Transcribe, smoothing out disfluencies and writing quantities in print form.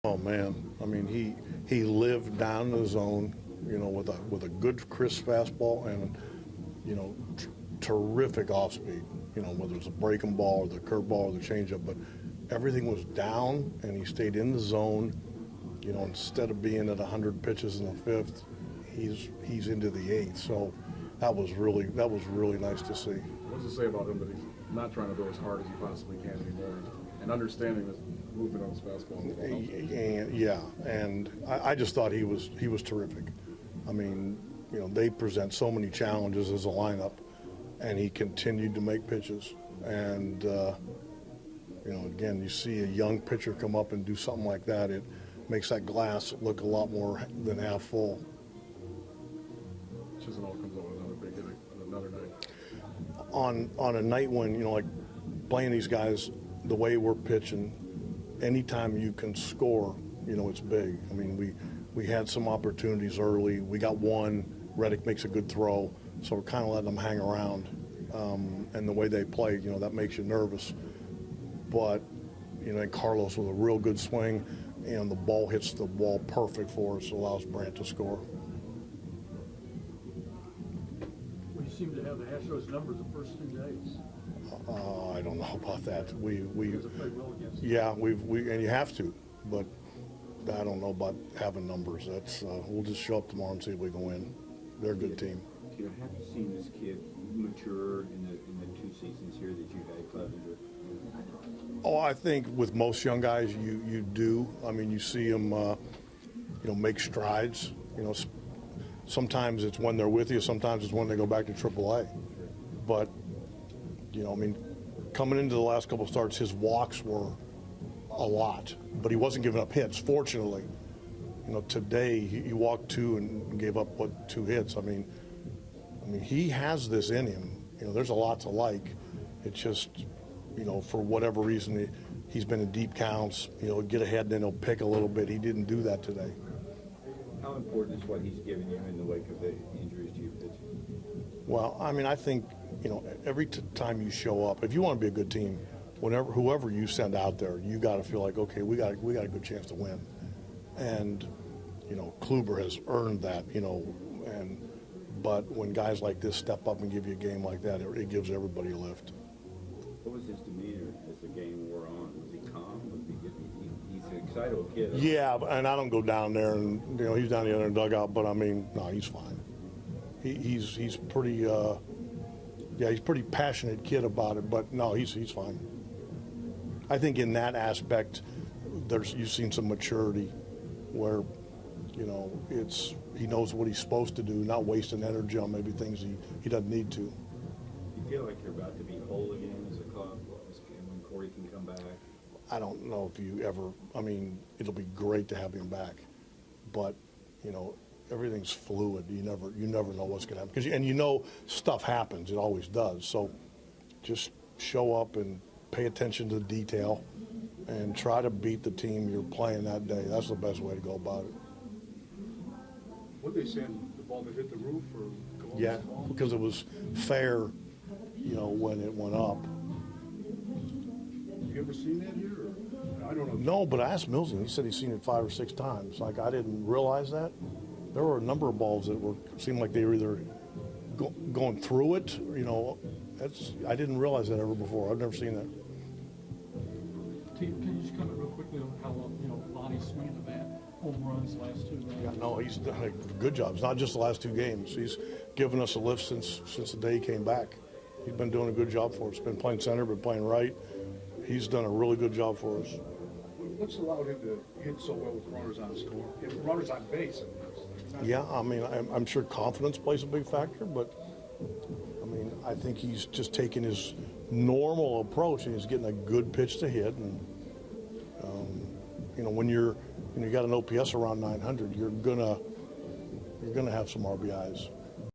Oh man, I mean he lived down the zone, with a good crisp fastball and terrific off speed. Whether it's a breaking ball or the curveball or the changeup, but everything was down and he stayed in the zone. Instead of being at 100 pitches in the fifth, he's into the eighth. So that was really nice to see. What does it say about him that he's not trying to go as hard as he possibly can anymore, and understanding the movement on his fastball? And I just thought he was terrific. I mean, they present so many challenges as a lineup, and he continued to make pitches. And again, you see a young pitcher come up and do something like that, it makes that glass look a lot more than half full. Chisenhall comes up with another big hit another night. On a night when, like playing these guys the way we're pitching, anytime you can score, it's big. I mean, we had some opportunities early. We got one. Reddick makes a good throw, so we're kind of letting them hang around. And the way they play, that makes you nervous. But, and Carlos with a real good swing, and the ball hits the wall perfect for us, allows Brandt to score. We seem to have the Astros numbers the first 2 days. I don't know about that. We played well against them. Yeah, and you have to, but I don't know about having numbers. That's we'll just show up tomorrow and see if we can win. They're a good team. Have you seen this kid mature in the 2 seasons here that you've had Clevinger? Oh, I think with most young guys, you do. I mean, you see them, make strides. Sometimes it's when they're with you. Sometimes it's when they go back to AAA. But, coming into the last couple of starts, his walks were a lot. But he wasn't giving up hits, fortunately. Today he walked 2 and gave up, 2 hits. I mean, he has this in him. There's a lot to like. It's just, for whatever reason, he's been in deep counts. Get ahead and then he'll pick a little bit. He didn't do that today. How important is what he's given you in the wake of the injuries to your pitching? Well, I think, every time you show up, if you want to be a good team, whoever you send out there, you got to feel like, okay, we got a good chance to win. And, Kluber has earned that, but when guys like this step up and give you a game like that, it gives everybody a lift. What was his demeanor as the game wore on? Was he calm? He's an excitable kid. Yeah, and I don't go down there and, he's down the other dugout, but no, he's fine. He's pretty, he's pretty passionate kid about it, but no, he's fine. I think in that aspect, you've seen some maturity where, he knows what he's supposed to do, not wasting energy on maybe things he doesn't need to. You feel like you're about to be whole again as a club when Corey can come back? I don't know if you ever, it'll be great to have him back, but, everything's fluid. You never know what's going to happen. And stuff happens. It always does. So just show up and pay attention to the detail and try to beat the team you're playing that day. That's the best way to go about it. What they saying, the ball that hit the roof or go Yeah, because it was fair, when it went up. You ever seen that here? Or? I don't know. No, but I asked Millsy. He said he's seen it 5 or 6 times. Like, I didn't realize that. There were a number of balls that seemed like they were either going through it, I didn't realize that ever before. I've never seen that. Can you just comment real quickly on how Lonnie's swinging the bat, home runs last 2 games? Yeah, no, he's done a good job. It's not just the last 2 games. He's given us a lift since the day he came back. He's been doing a good job for us. Been playing center, been playing right. He's done a really good job for us. What's allowed him to hit so well with runners on score? If runners on base, Yeah, I'm sure confidence plays a big factor, but I think he's just taking his normal approach and he's getting a good pitch to hit. And when you got an OPS around 900, you're gonna have some RBIs.